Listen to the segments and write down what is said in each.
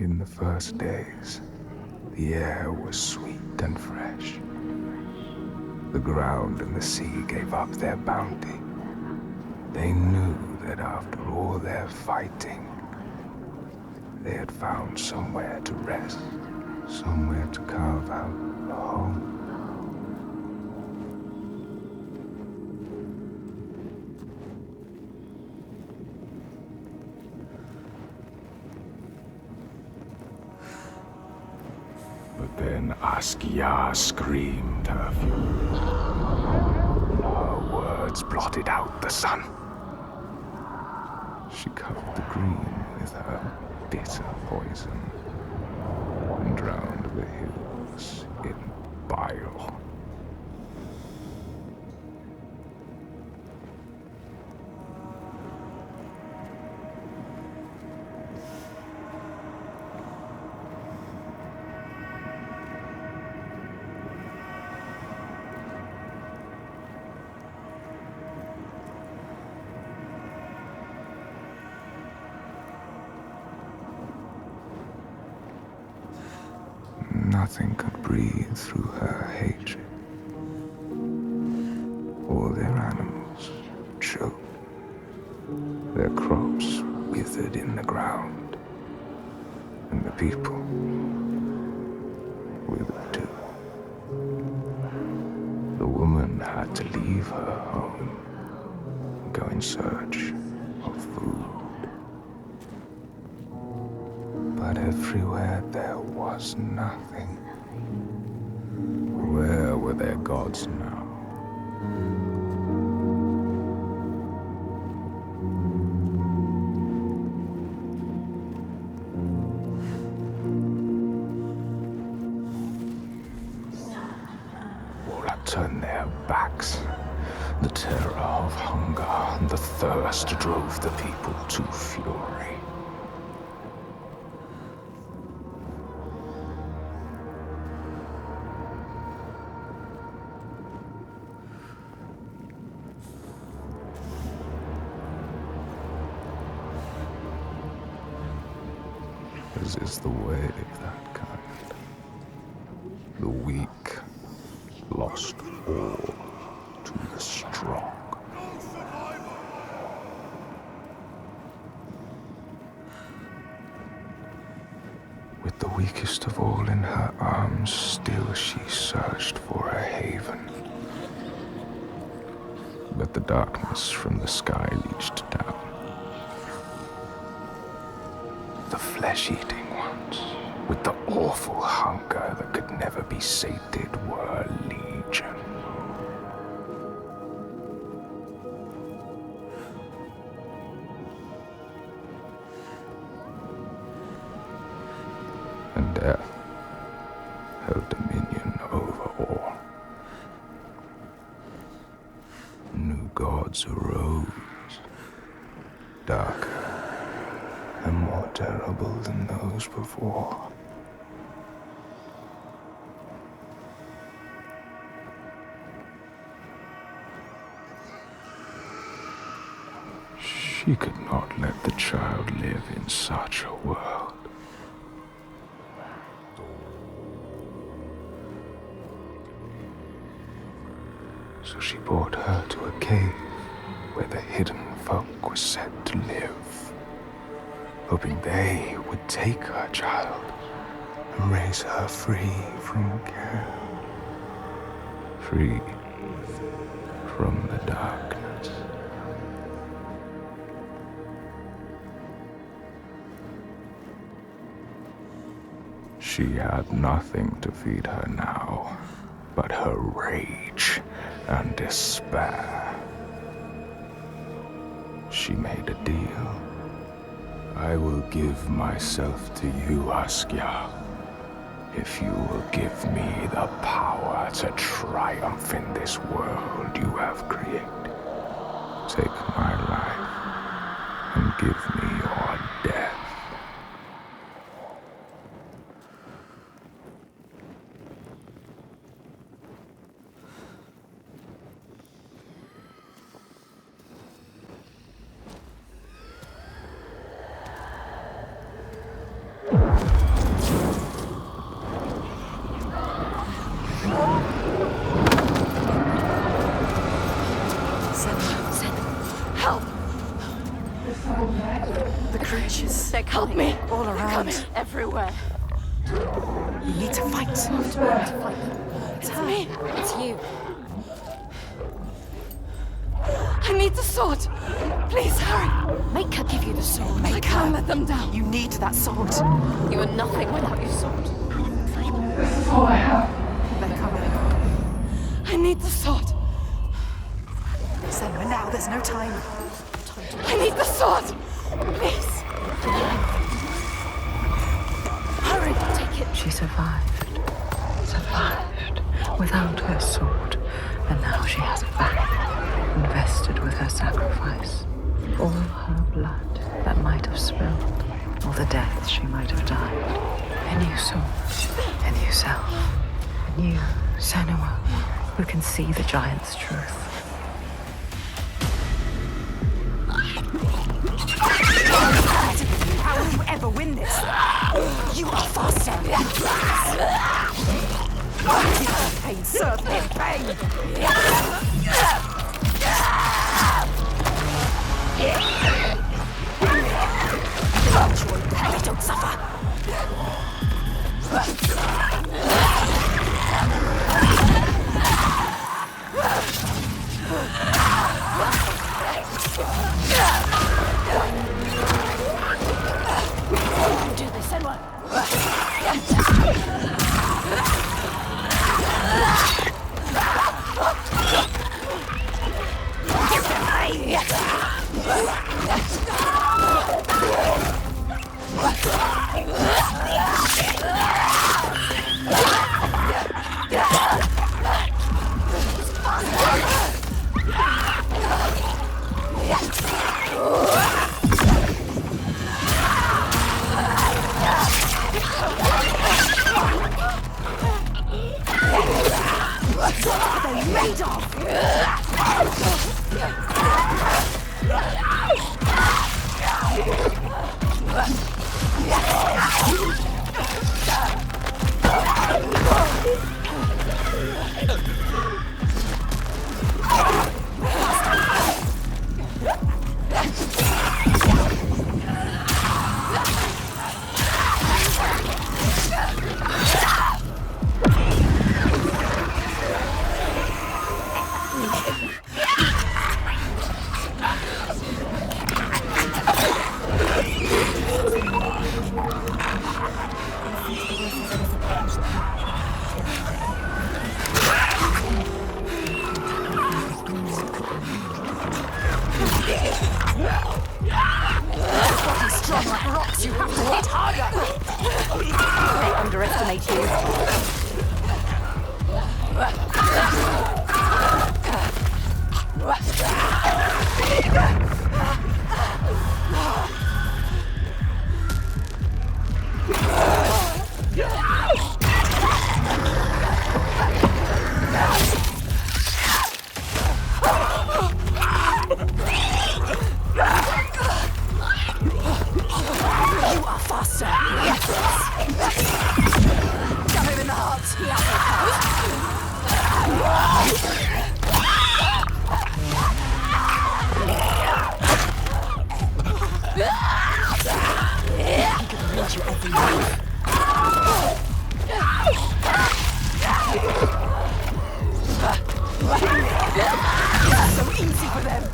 In the first days, the air was sweet and fresh. The ground and the sea gave up their bounty. They knew that after all their fighting, they had found somewhere to rest, somewhere to carve out a home. But then Askia screamed her fury. Her words blotted out the sun. She covered the green with her bitter poison and drowned the hills in bile. Nothing could breathe through her hatred. All their animals choked. Their crops withered in the ground. And the people withered too. The woman had to leave her home and go in search of food. But everywhere there was nothing. Where were their gods now? All had turned their backs. The terror of hunger and the thirst drove the people to fury. As is the way of that kind. The weak lost all to the strong. With the weakest of all in her arms, still she searched for a haven. But the darkness from the sky reached down. The flesh-eating ones, with the awful hunger that could never be sated, were legion. And death held dominion over all. New gods arose, darker and more terrible than those before. She could not let the child live in such a world. So she brought her to a cave where the hidden folk were said to live, hoping they would take her child and raise her free from care, free from the darkness. She had nothing to feed her now but her rage and despair. She made a deal. I will give myself to you, Askia, if you will give me the power to triumph in this world you have created. Take my life and give me your death. all around. Coming everywhere. You need to fight. It's me. It's you. I need the sword. Please hurry. Make her give you the sword. I can't let them down. You need that sword. You are nothing without your sword. This is all I have. They're coming. I need the sword. Senua, now, there's no time. I need the sword. Please. Hurry, take it. She survived. Survived. Without her sword. And now she has it back. Invested with her sacrifice. All her blood that might have spilled. All the deaths she might have died. A new sword. A new self. A new Senua who can see the giant's truth. How will you ever win this? You are faster. Give him pain, serve him pain. Don't suffer. Do this, Senua. What are they made of? Strong like rocks, you have to hit harder. They underestimate you. You are faster. Stab him in the heart. He can reach you every move. It's so easy for them.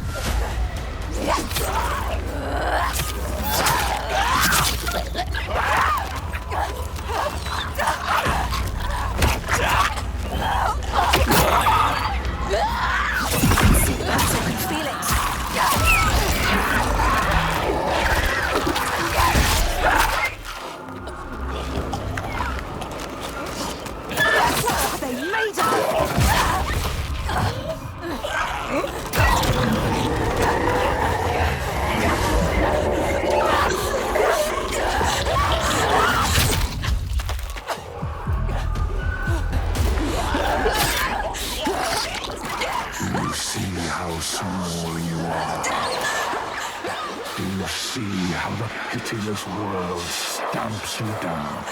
Pitiless world stamps you down.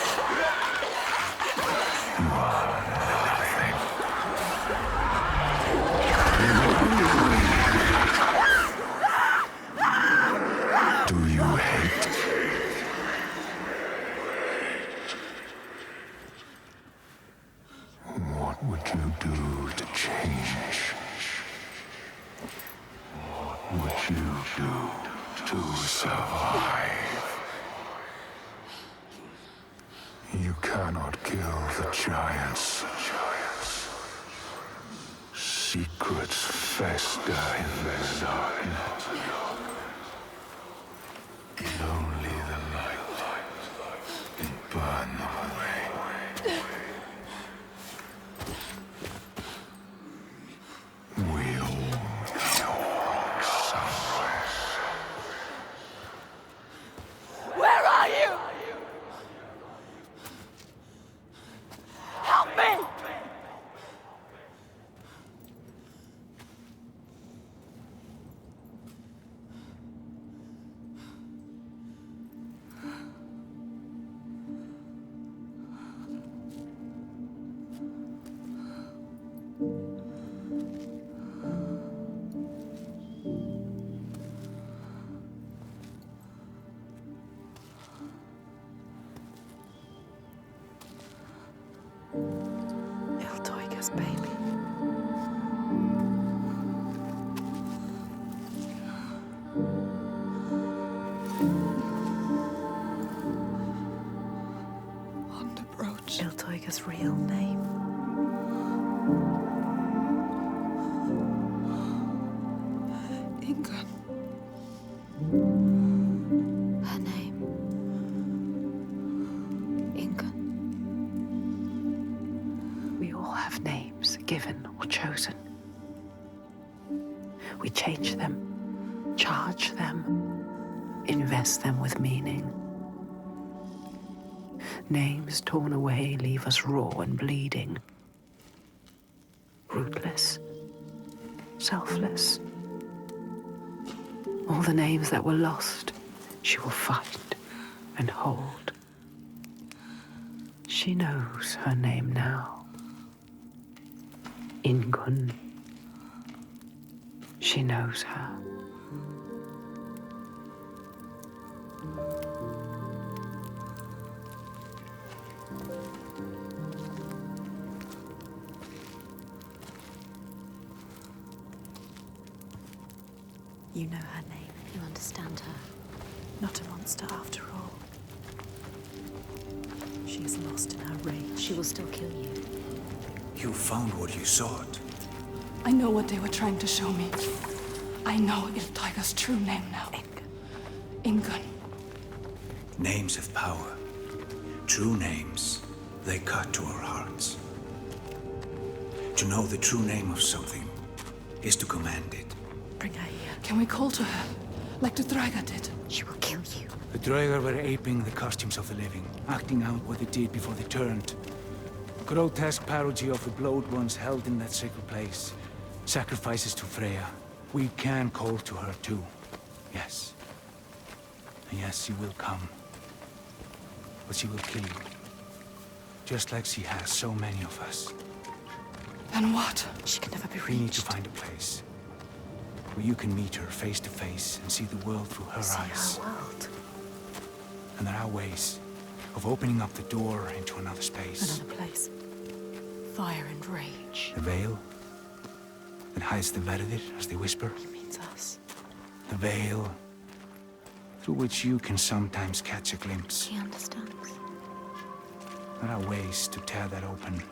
You are nothing. Do you hate? would you do to change? What would you do to survive? You cannot kill the giants. Secrets fester in the darkness. And only the light can burn them away. We all belong somewhere. Where are you? Help me! Iltoiga's baby. Underbrooch. Iltoiga's real name. Ingun. Her name. Ingun. We all have names, given or chosen. We change them, charge them, invest them with meaning. Names torn away leave us raw and bleeding. Rootless, selfless. All the names that were lost, she will fight and hold. She knows her name now. Ingun. She knows her. You know her name. You understand her. Not a monster after all. She is lost in her rage. She will still kill you. You found what you sought. I know what they were trying to show me. I know Iltoiga's true name now. Ingun. Names have power. True names, they cut to our hearts. To know the true name of something is to command it. Bring her here. Can we call to her, like the Draga did? She will kill you. The Draugr were aping the costumes of the living, acting out what they did before they turned. A grotesque parody of the blowed ones held in that sacred place. Sacrifices to Freya. We can call to her too. Yes. And yes, she will come. But she will kill you. Just like she has so many of us. Then what? She can never be reached. We need to find a place where you can meet her face to face and see the world through her eyes. Our world. And there are ways of opening up the door into another space. Another place. Fire and rage. The veil that hides the Verdit as they whisper. He means us. The veil through which you can sometimes catch a glimpse. She understands. There are ways to tear that open.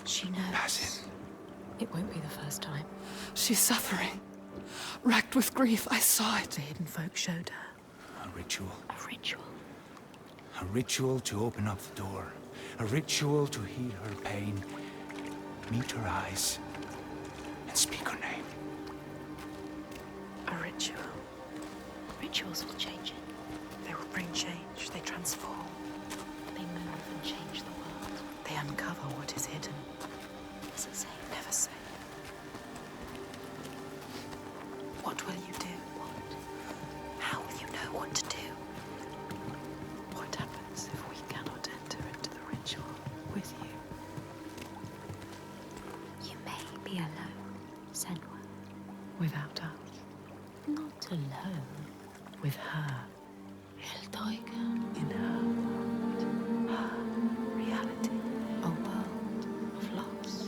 She knows. Pass it. It won't be the first time. She's suffering. Racked with grief, I saw it. The hidden folk showed her. A ritual. A ritual. A ritual to open up the door. A ritual to heal her pain. Meet her eyes. And speak her name. A ritual. Rituals will change it. They will bring change. They transform. They move and change the world. They uncover what is hidden. Doesn't say. Never say. What will you do? What? How will you know what to do? What happens if we cannot enter into the ritual with you? You may be alone, Senua. Without us. Not alone. With her. Iltoiga. In her world. Her reality. A world of loss.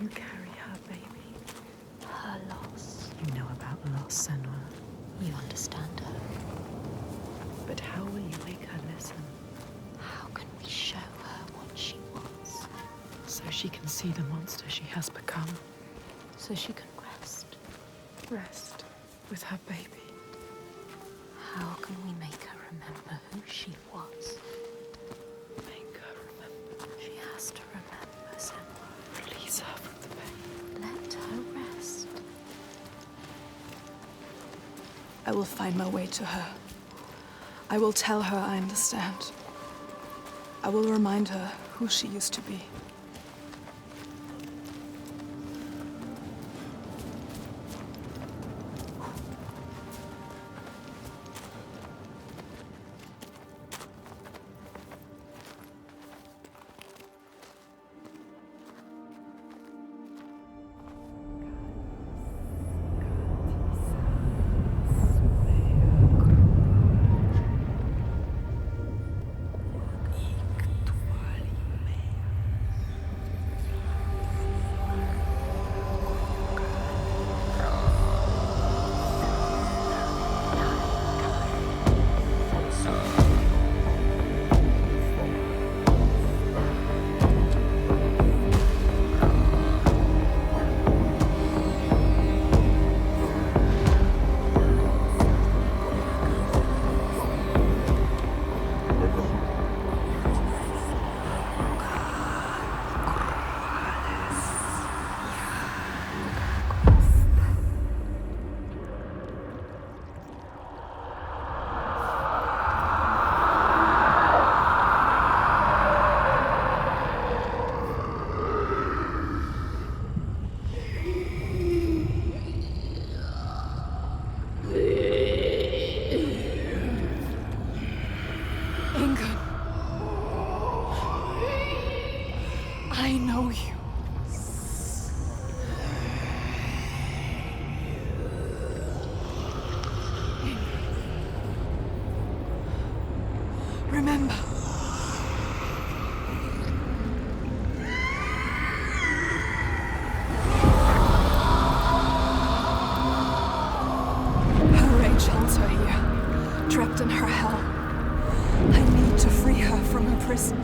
You carry her baby. Her loss. You know about loss, Senua. You understand her. But how will you make her listen? How can we show her what she was? So she can see the monster she has become. So she can rest. Rest with her baby. How can we make her remember who she was? Make her remember. She has to remember, Senua. Release her from the pain. Let her rest. I will find my way to her. I will tell her I understand. I will remind her who she used to be. I know you. Remember. Her rage holds her here, trapped in her hell. I need to free her from her prison.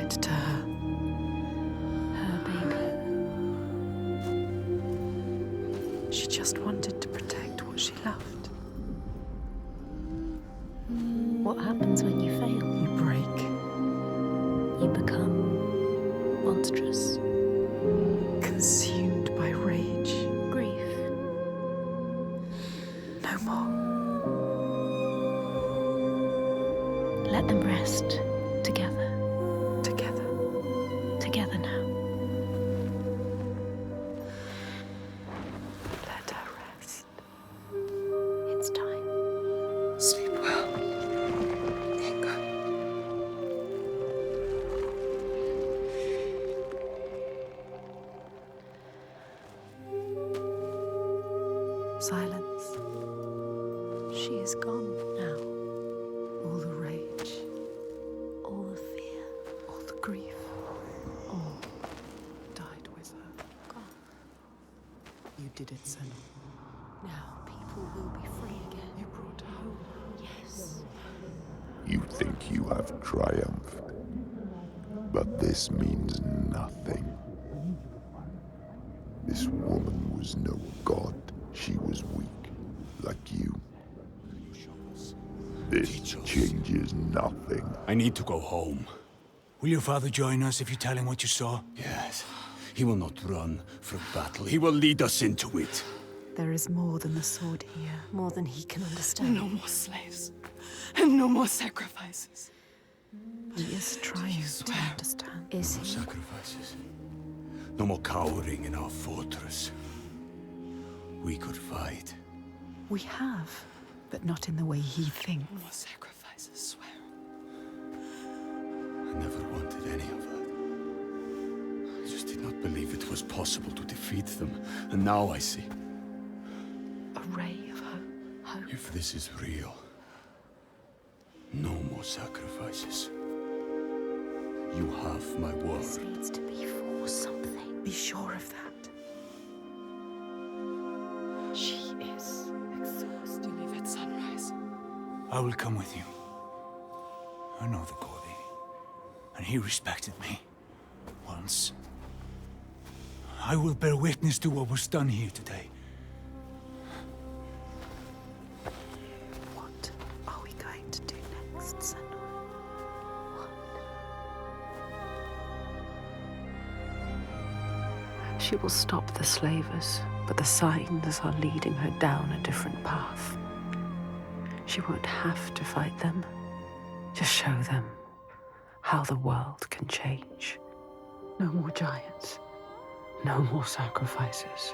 happened to her? Her baby. She just wanted to protect what she loved. What happens when you fail? You break. You become monstrous. Consumed by rage. Grief. No more. Let them rest together. Together. Together now. Let her rest. It's time. Sleep well. Inga. Silence. She is gone now. All the rage. All the fear. All the grief. All died with her. Gone. You did it, Senua. Now people will be free again. You brought her home. Yes. You think you have triumphed, but this means nothing. This woman was no god. She was weak, like you. This changes nothing. I need to go home. Will your father join us if you tell him what you saw? Yes. He will not run from battle. He will lead us into it. There is more than the sword here. More than he can understand. No more slaves. And no more sacrifices. He is trying to understand. Is No he? sacrifices. No more cowering in our fortress. We could fight. We have, but not in the way he thinks. No more sacrifices, swear. I never wanted any of that. I just did not believe it was possible to defeat them. And now I see. A ray of hope. If this is real, no more sacrifices. You have my word. This needs to be for something. Be sure of that. She is exhausted. You leave at sunrise. I will come with you. I know the Gordy, and he respected me. Once. I will bear witness to what was done here today. What are we going to do next, Senua? She will stop the slavers, but the signs are leading her down a different path. She won't have to fight them. Just show them how the world can change. No more giants. No more sacrifices.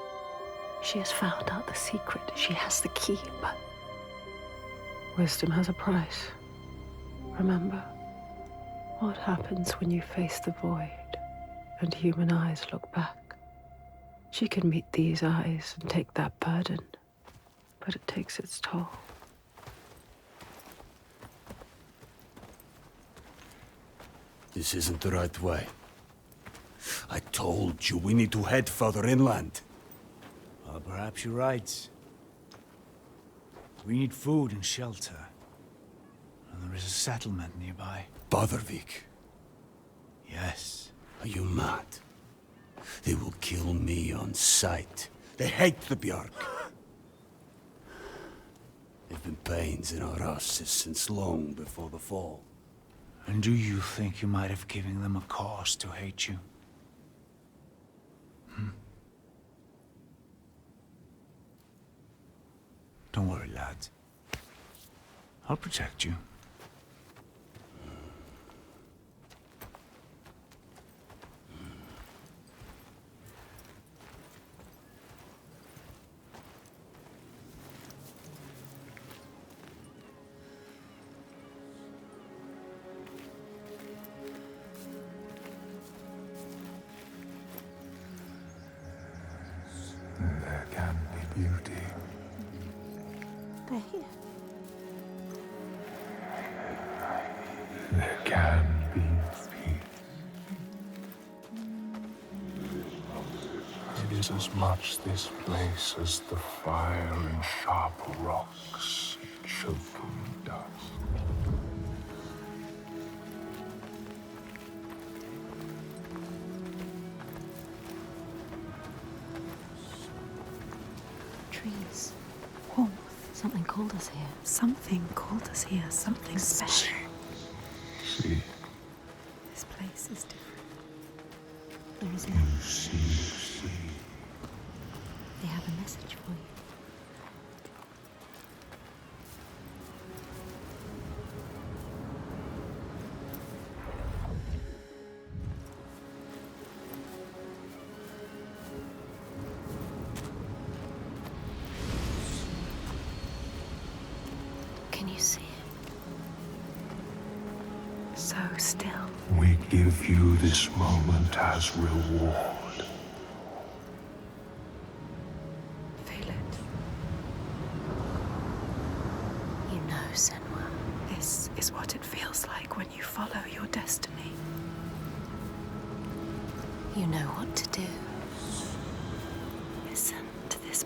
She has found out the secret. She has the key, but Wisdom has a price. Remember, what happens when you face the void and human eyes look back? She can meet these eyes and take that burden, but it takes its toll. This isn't the right way. I told you we need to head further inland. Well, perhaps you're right. We need food and shelter. And there is a settlement nearby. Bothervik. Yes. Are you mad? They will kill me on sight. They hate the Björk. They've been pains in our houses since long before the fall. And do you think you might have given them a cause to hate you? Don't worry, lad. I'll protect you. There can be beauty. they're here. There can be peace. It is as much this place as the fire and sharp rocks choking dust. Something called us here. Something called us here. Something special. See. This place is different. There is You none. see. They have a message for you. Can you see it? So still. We give you this moment as reward. Feel it. You know, Senua. This is what it feels like when you follow your destiny. You know what to do. Listen to this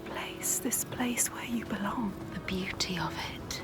place where you belong. The beauty of it.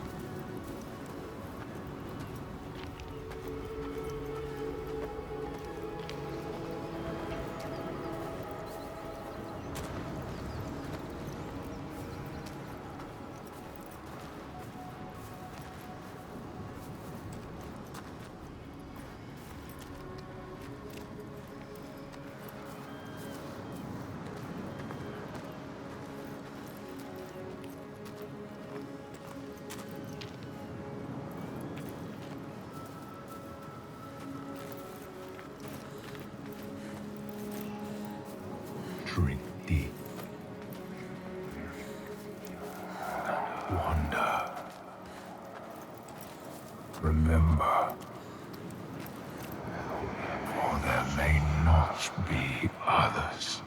Drink deep. Wander. Remember, for there may not be others.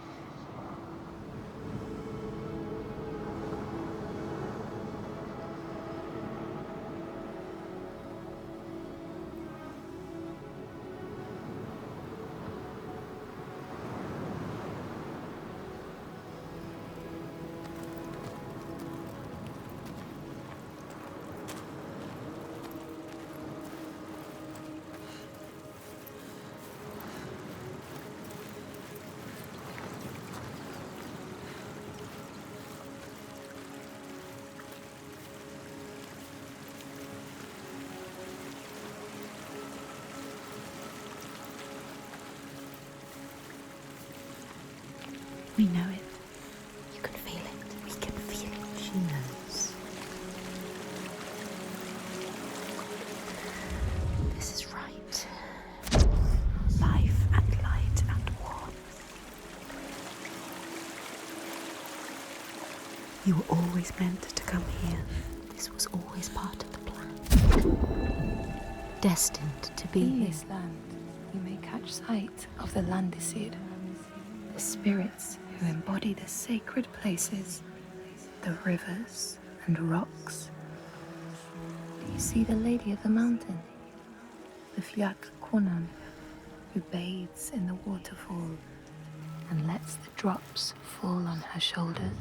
We know it. You can feel it. We can feel it. She knows. This is right. Life and light and warmth. You were always meant to come here. This was always part of the plan. Destined to be In here. this land, you may catch sight of the Landicid, the spirits who embody the sacred places, the rivers and rocks. Do you see the Lady of the Mountain, the Fiat Konan, who bathes in the waterfall and lets the drops fall on her shoulders?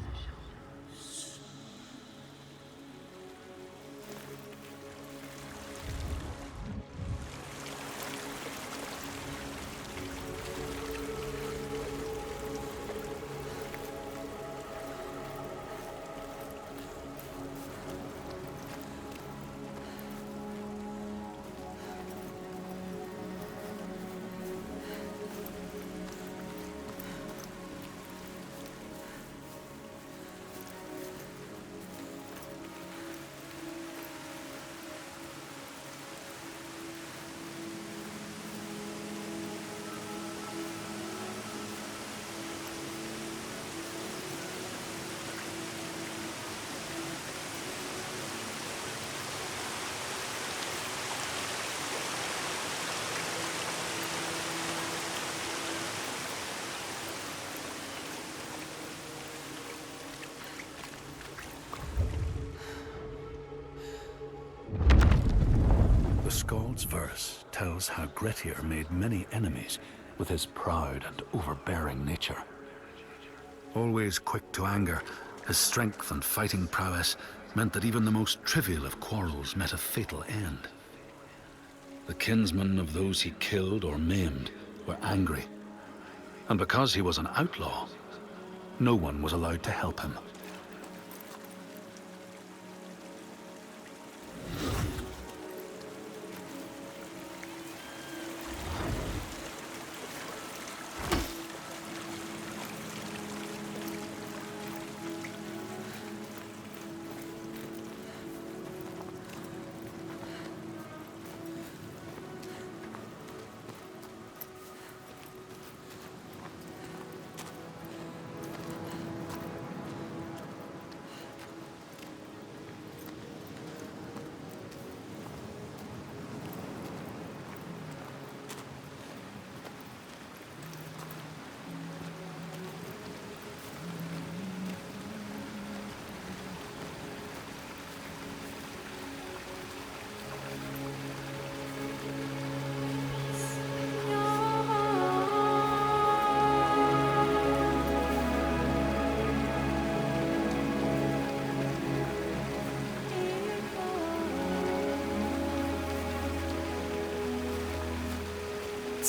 The Skald's verse tells how Grettir made many enemies with his proud and overbearing nature. Always quick to anger, his strength and fighting prowess meant that even the most trivial of quarrels met a fatal end. The kinsmen of those he killed or maimed were angry, and because he was an outlaw, no one was allowed to help him.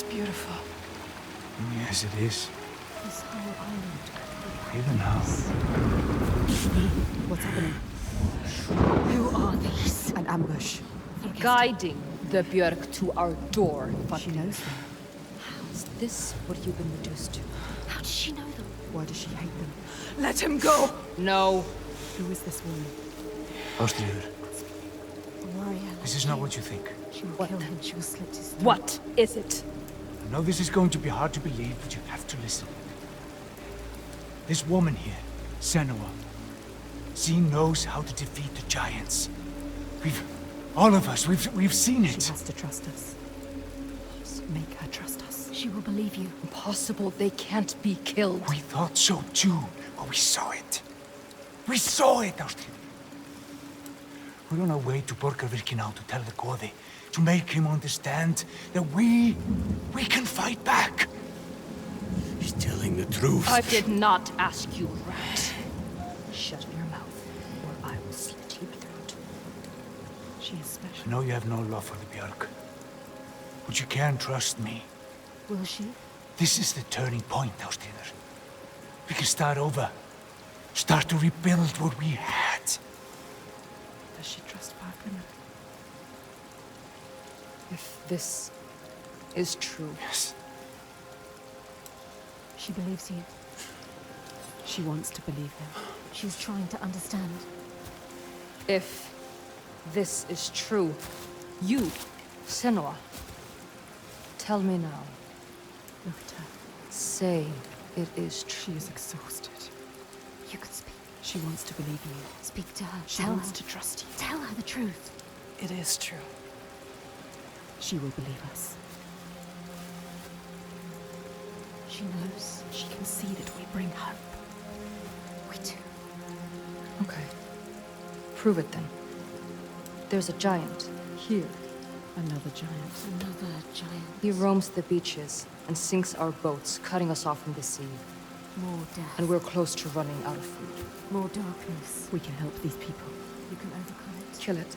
It's beautiful. Yes, it is. This whole island could be Even now. What's happening? Who are these? An ambush. Guiding the Björk to our door. She knows them. Is this what you've been reduced to? How does she know them? Why does she hate them? Let him go! No. Who is this woman? Ástríður, A warrior. this is not what you think. She will kill him. She will slit his throat. What is it? I know this is going to be hard to believe, but you have to listen. This woman here, Senua, she knows how to defeat the giants. All of us, we've seen it. She has to trust us. Make her trust us. She will believe you. Impossible. They can't be killed. We thought so too, but we saw it. We saw it, Ástríður. We're on our way to Borgarvirki now to tell the Goði, to make him understand that we can fight back. He's telling the truth. I did not ask you, rat. Shut your mouth, or I will slit your throat. She is special. I know you have no love for the Björk, but you can trust me. Will she? This is the turning point, Ástríður. We can start over. Start to rebuild what we had. Does she trust Parkman? If this is true. Yes. She believes you. She wants to believe him. She's trying to understand. If this is true, you, Senua, tell me now. Look at her. Say it is She true. is exhausted. You could speak. She wants to believe you. Speak to her. She Tell wants her. to trust you. Tell her the truth. It is true. She will believe us. She knows. She can see that we bring hope. We do. Okay. Prove it then. There's a giant here. Another giant. Another giant. He roams the beaches and sinks our boats, cutting us off from the sea. More death. And we're close to running out of food. More darkness. We can help these people. You can overcome it. Kill it.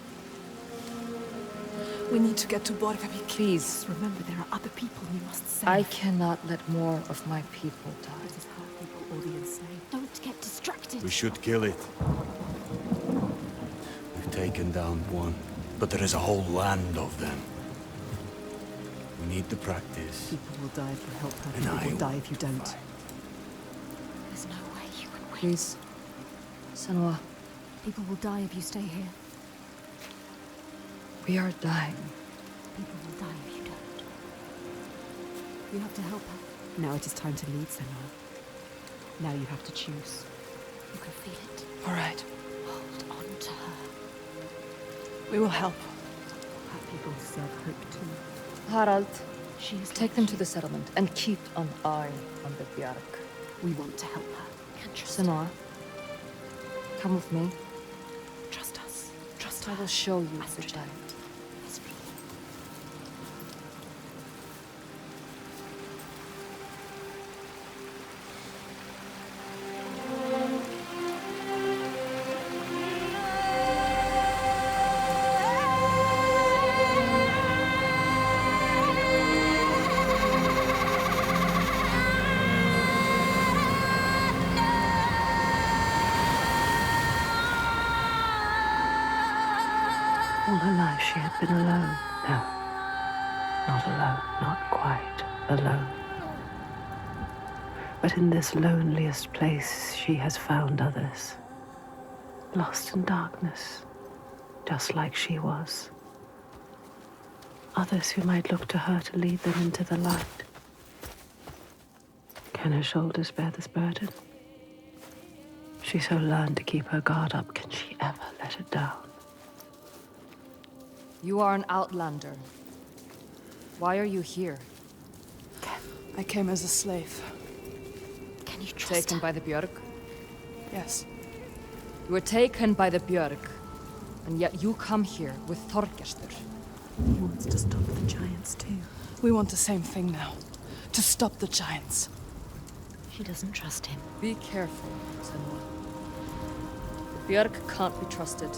We need to get to Borgarvik. Please. Remember, there are other people we must save. I cannot let more of my people die. This is how people or the insane. Don't get distracted. We should kill it. We've taken down one, but there is a whole land of them. We need the practice. People will die if you help her. And People I will die will if you don't. fight. There's no way you can win. Please. Senua, People will die if you stay here. we are dying. People will die if you don't. You have to help her. Now it is time to lead, Senua. Now you have to choose. You can feel it. All right. Hold on to her. We will help. Her people deserve hope too. Harald, She is take them to the settlement and keep an eye on the Björk. We want to help her. Can trust her. Senua, come with me. Trust us. Trust I her. will show you the Astrid. giant. Yes, please. All her life she had been alone. No, not alone, not quite alone. But in this loneliest place she has found others, lost in darkness, just like she was. Others who might look to her to lead them into the light. Can her shoulders bear this burden? She so learned to keep her guard up, can she ever let it down? You are an outlander. Why are you here? I came as a slave. Can you trust Taken her? by the Björk? Yes. You were taken by the Björk, and yet you come here with Þorgestur. He wants to stop the giants too. We want the same thing now. To stop the giants. She doesn't trust him. Be careful, Senua. The Björk can't be trusted.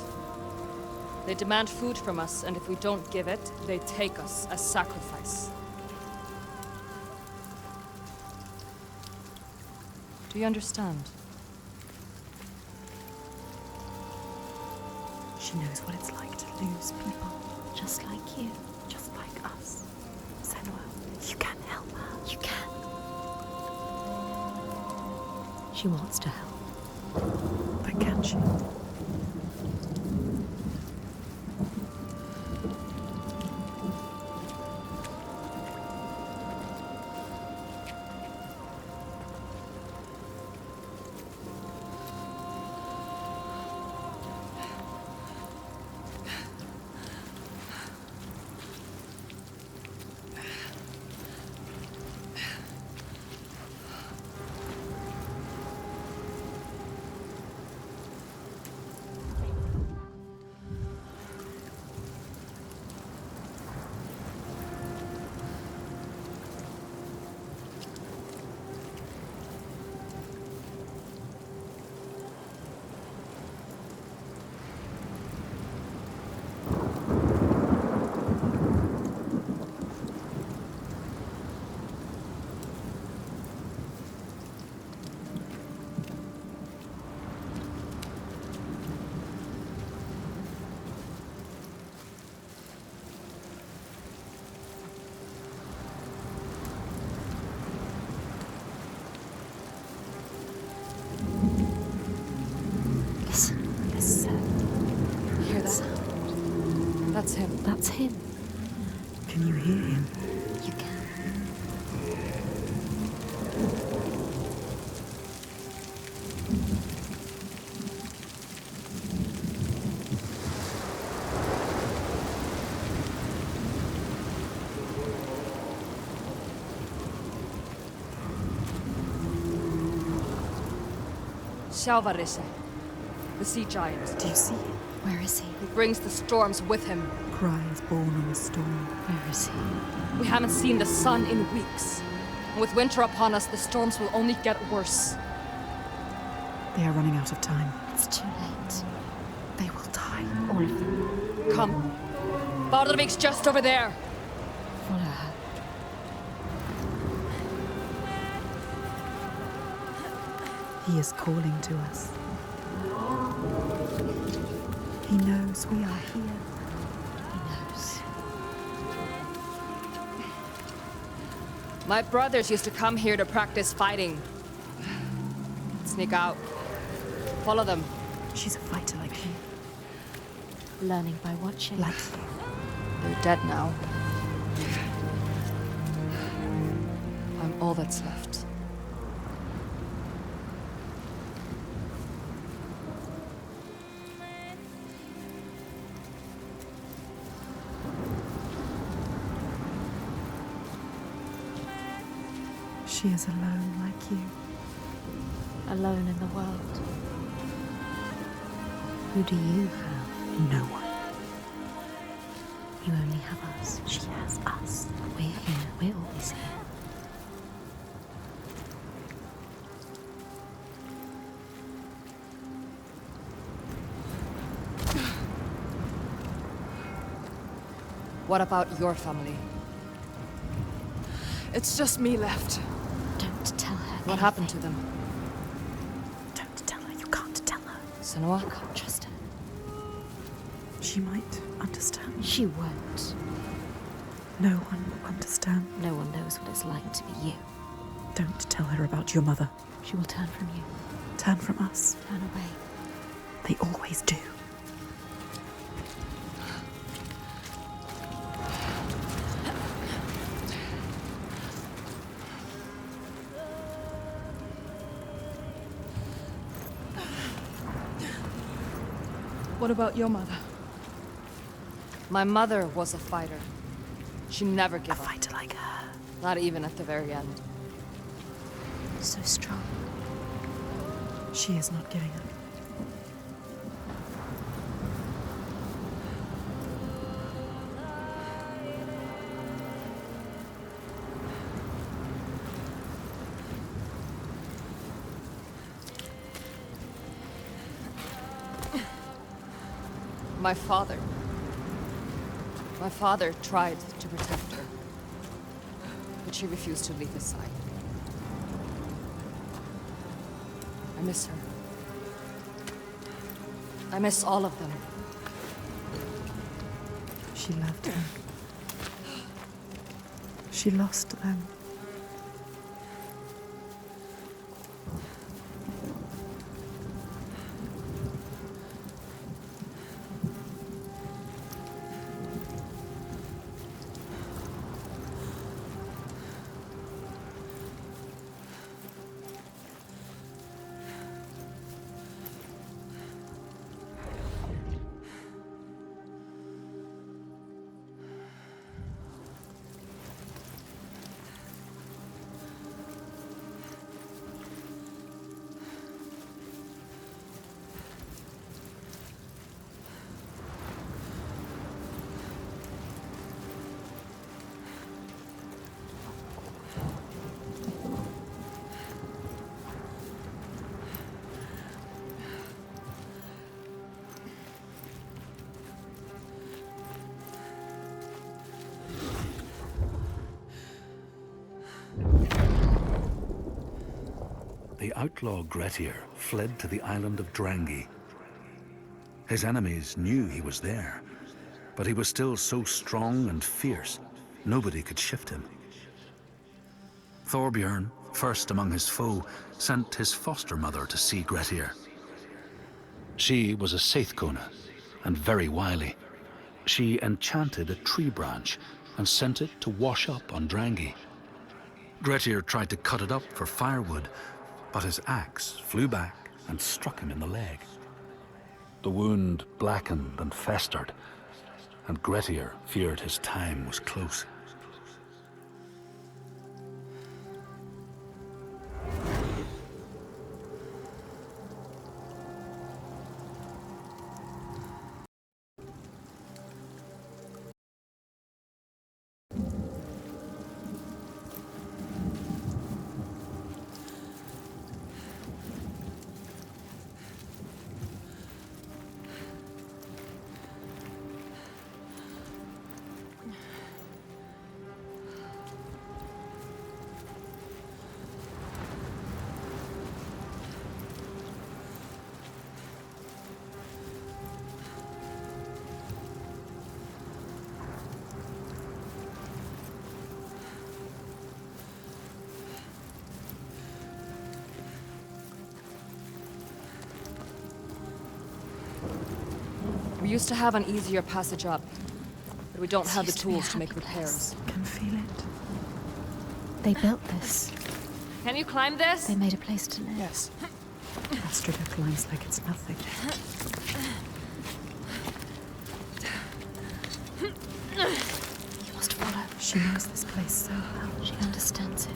They demand food from us, and if we don't give it, they take us as sacrifice. Do you understand? She knows what it's like to lose people. Just like you. Just like us. Senua, you can help her. You can. She wants to help. But can she? That's him. That's him. Can you hear him? You can. Shalvarisha, the sea giant. Do you see him? Where is he? He brings the storms with him. Cry is born on the storm. Where is he? We haven't seen the sun in weeks. And with winter upon us, the storms will only get worse. They are running out of time. It's too late. They will die. All of them. Come. Bardervik's just over there. Follow her. He is calling to us. He knows we are here. He knows. My brothers used to come here to practice fighting. Sneak out. Follow them. She's a fighter like you. Learning by watching. Like you. They're dead now. I'm all that's left. She is alone like you. Alone in the world. Who do you have? No one. You only have us. She has us. We're here. We're always here. What about your family? It's just me left. Don't tell her. What happened to them? Don't tell her. You can't tell her. Senua? You can't trust her. She might understand. She won't. No one will understand. No one knows what it's like to be you. Don't tell her about your mother. She will turn from you. Turn from us. Turn away. They always do. What about your mother? My mother was a fighter. She never gave up. A fighter like her. Not even at the very end. So strong. She is not giving up. My father tried to protect her, but she refused to leave his side. miss her. I miss all of them. She loved them. She lost them. The outlaw Grettir fled to the island of Drangi. His enemies knew he was there, but he was still so strong and fierce, nobody could shift him. Thorbjorn, first among his foe, sent his foster mother to see Grettir. She was a Seithkona, and very wily. She enchanted a tree branch and sent it to wash up on Drangi. Grettir tried to cut it up for firewood, but his axe flew back and struck him in the leg. The wound blackened and festered, and Grettir feared his time was close. We used to have an easier passage up, but we don't have the tools to make repairs. I can feel it. They built this. Can you climb this? They made a place to live. Yes. Astriga climbs like it's nothing. You must follow. She knows this place so well. She understands it.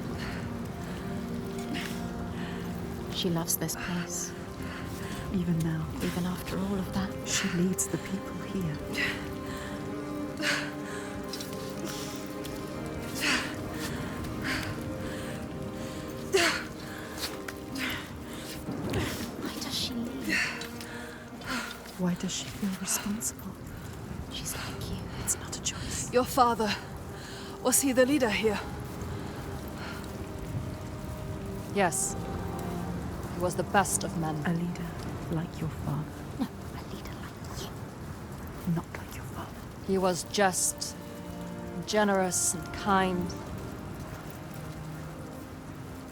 She loves this place. Even now, Even after all of that. she leads the people here. Why does she leave? Why does she feel responsible? She's like you. It's not a choice. Your father, was he the leader here? Yes. He was the best of men. A leader like your father. No, a leader like you. Not like your father. He was just, generous and kind.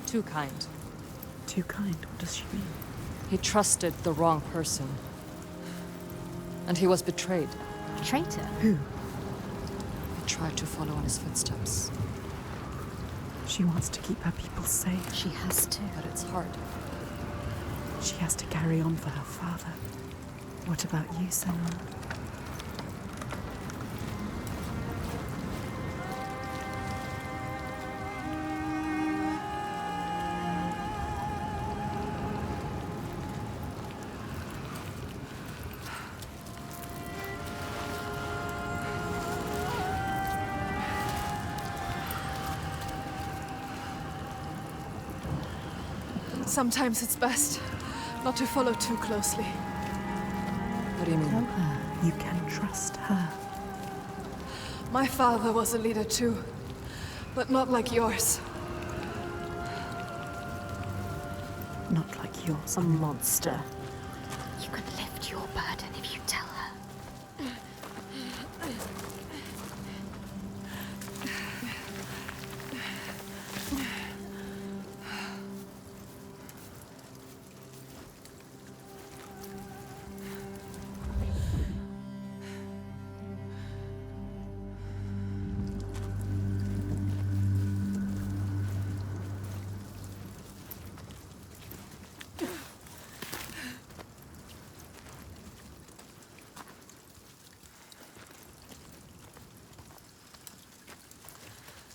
Too kind. Too kind, what does she mean? He trusted the wrong person. And he was betrayed. Traitor? Who? He tried to follow in his footsteps. She wants to keep her people safe. She has to. But it's hard. She has to carry on for her father. What about you, Senua? Sometimes it's best not to follow too closely. What do you Tell mean? her you can trust her. My father was a leader too, but not like yours. Not like yours. A monster. You can lift your burden if you tell her.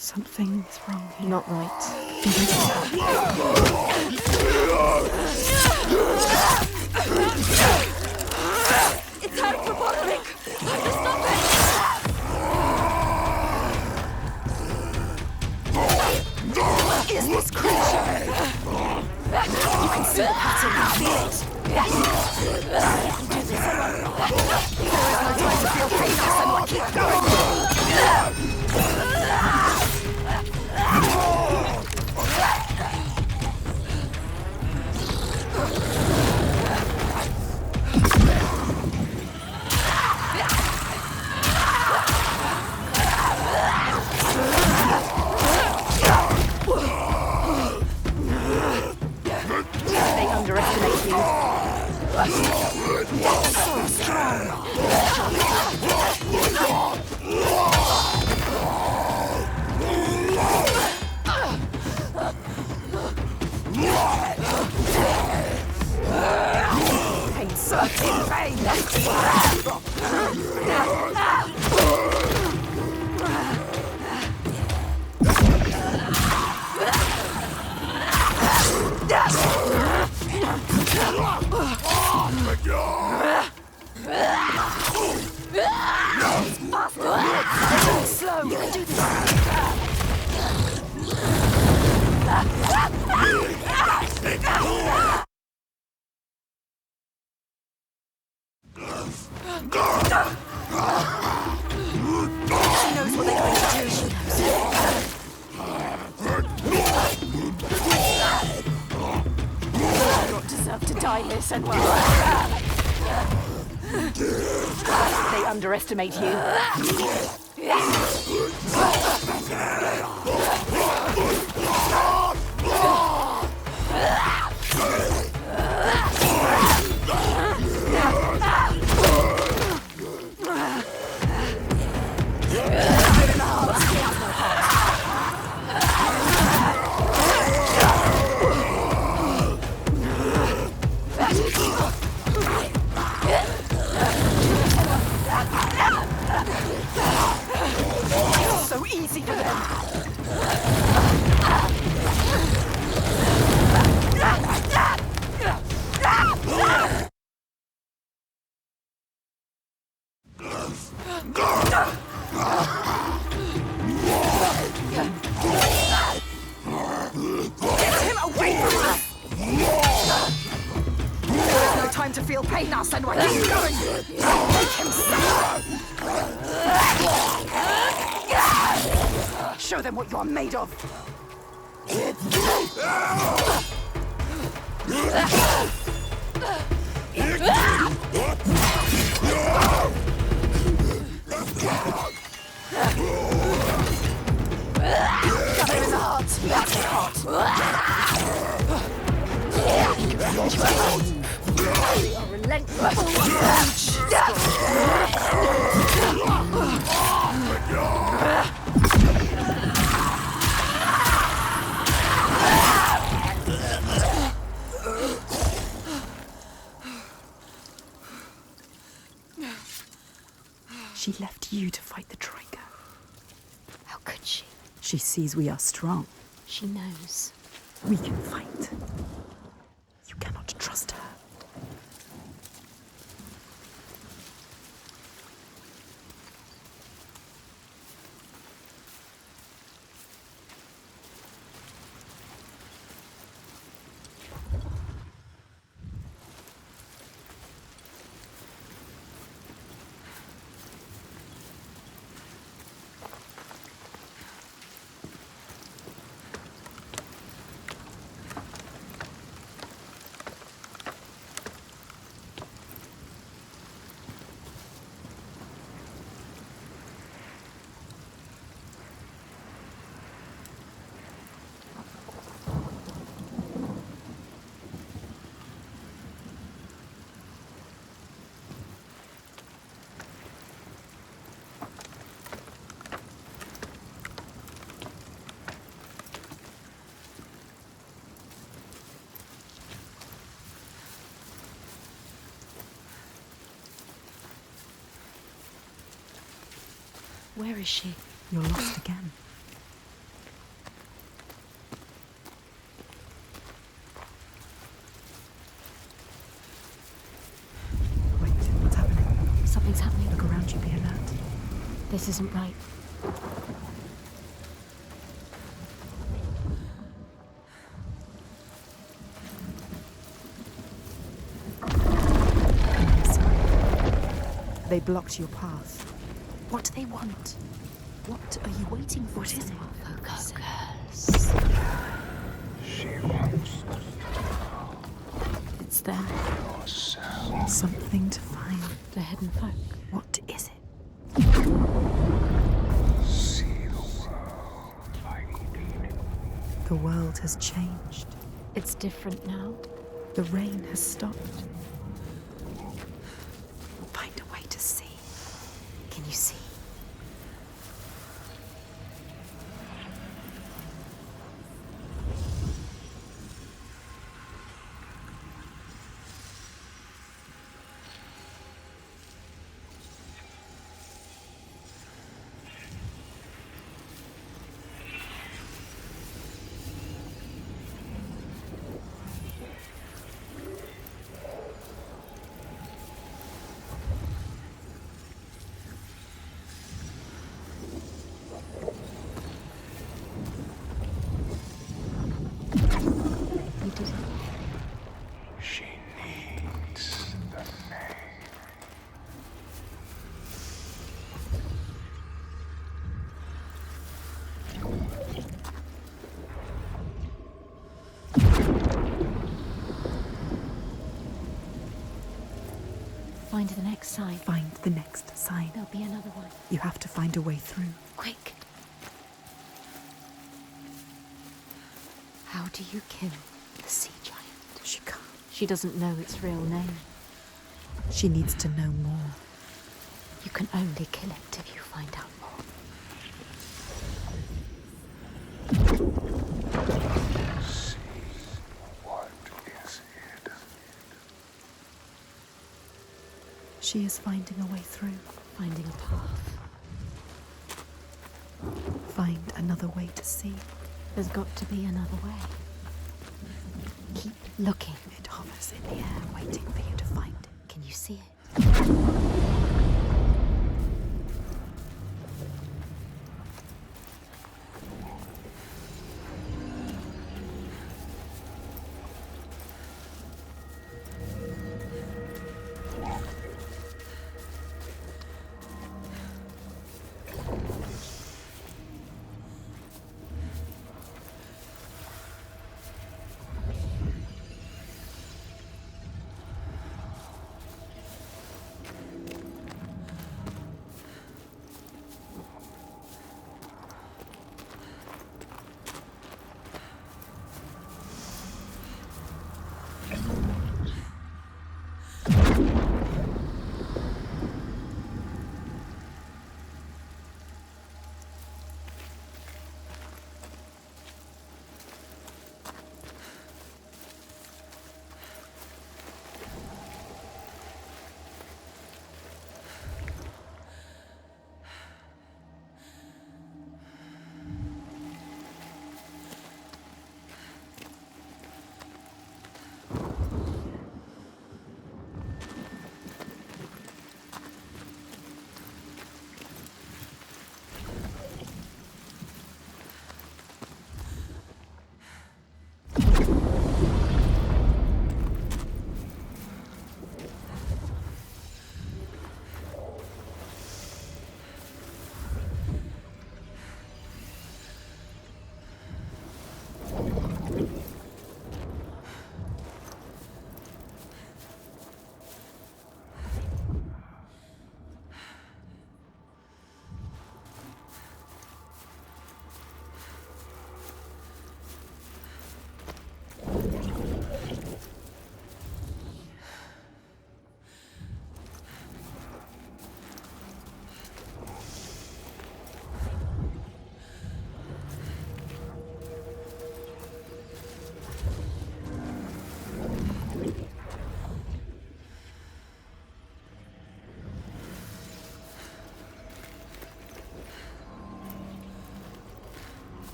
Something's wrong here. Not right. It's hyperbolic! Stop it! What is this creature? You can see the pattern and feel it. Do this alone. There is no time to feel pain, Senua. Keep going! They underestimate you. So strong! Pain sucks in pain! Faster! Slow! You can do this! She knows what they're going to do. She knows. You don't deserve to die here, Senua. They underestimate you. So easy for them. Get him away from us! There is no time to feel pain now, Senua. Keep going! Make him suffer! Show them what you are made of! Gather in the heart! That's the heart! They are relentless! She left you to fight the Troika. How could she? She sees we are strong. She knows. We can fight. You cannot trust her. Where is she? You're lost again. Wait, what's happening? Something's happening. Look around you, be alert. This isn't right. They blocked your path. What do they want? What are you waiting for? What is it? Focus. She wants It's them. yourself. Something to find. The hidden folk. What is it? See the world like new. The world has changed. It's different now. The rain has stopped. Find a way to see. Can you see? You did it. She needs the name. Find the next sign. Find the next sign. There'll be another one. You have to find a way through. Quick. How do you kill the sea giant? She can't. She doesn't know its real name. She needs to know more. You can only kill it if you find out more. See what is hidden. She is finding a way through. Finding a path. Find another way to see. There's got to be another way. Keep looking. It hovers in the air, waiting for you to find it. Can you see it?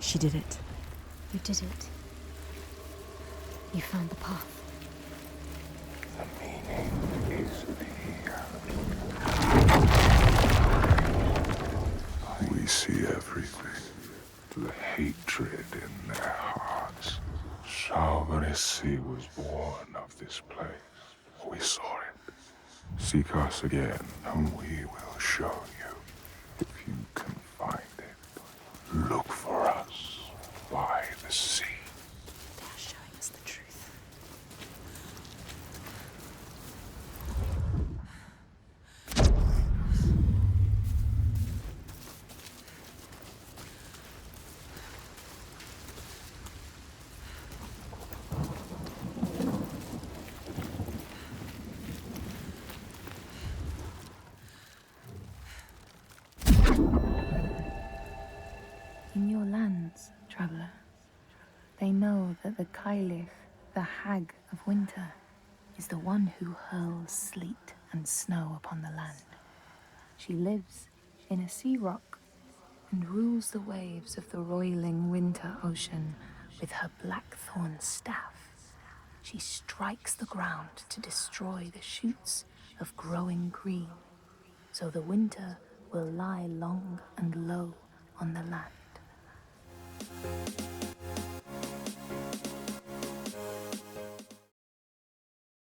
She did it. You did it. You found the path. The meaning is here. We see everything. The hatred in their hearts. Salvaresi was born of this place. We saw it. Seek us again, and we will show you. If you can find it, look for us by the sea. They are showing us the truth. In your lands, traveler, they know that the Kylith, the hag of winter, is the one who hurls sleet and snow upon the land. She lives in a sea rock and rules the waves of the roiling winter ocean with her blackthorn staff. She strikes the ground to destroy the shoots of growing green, so the winter will lie long and low on the land.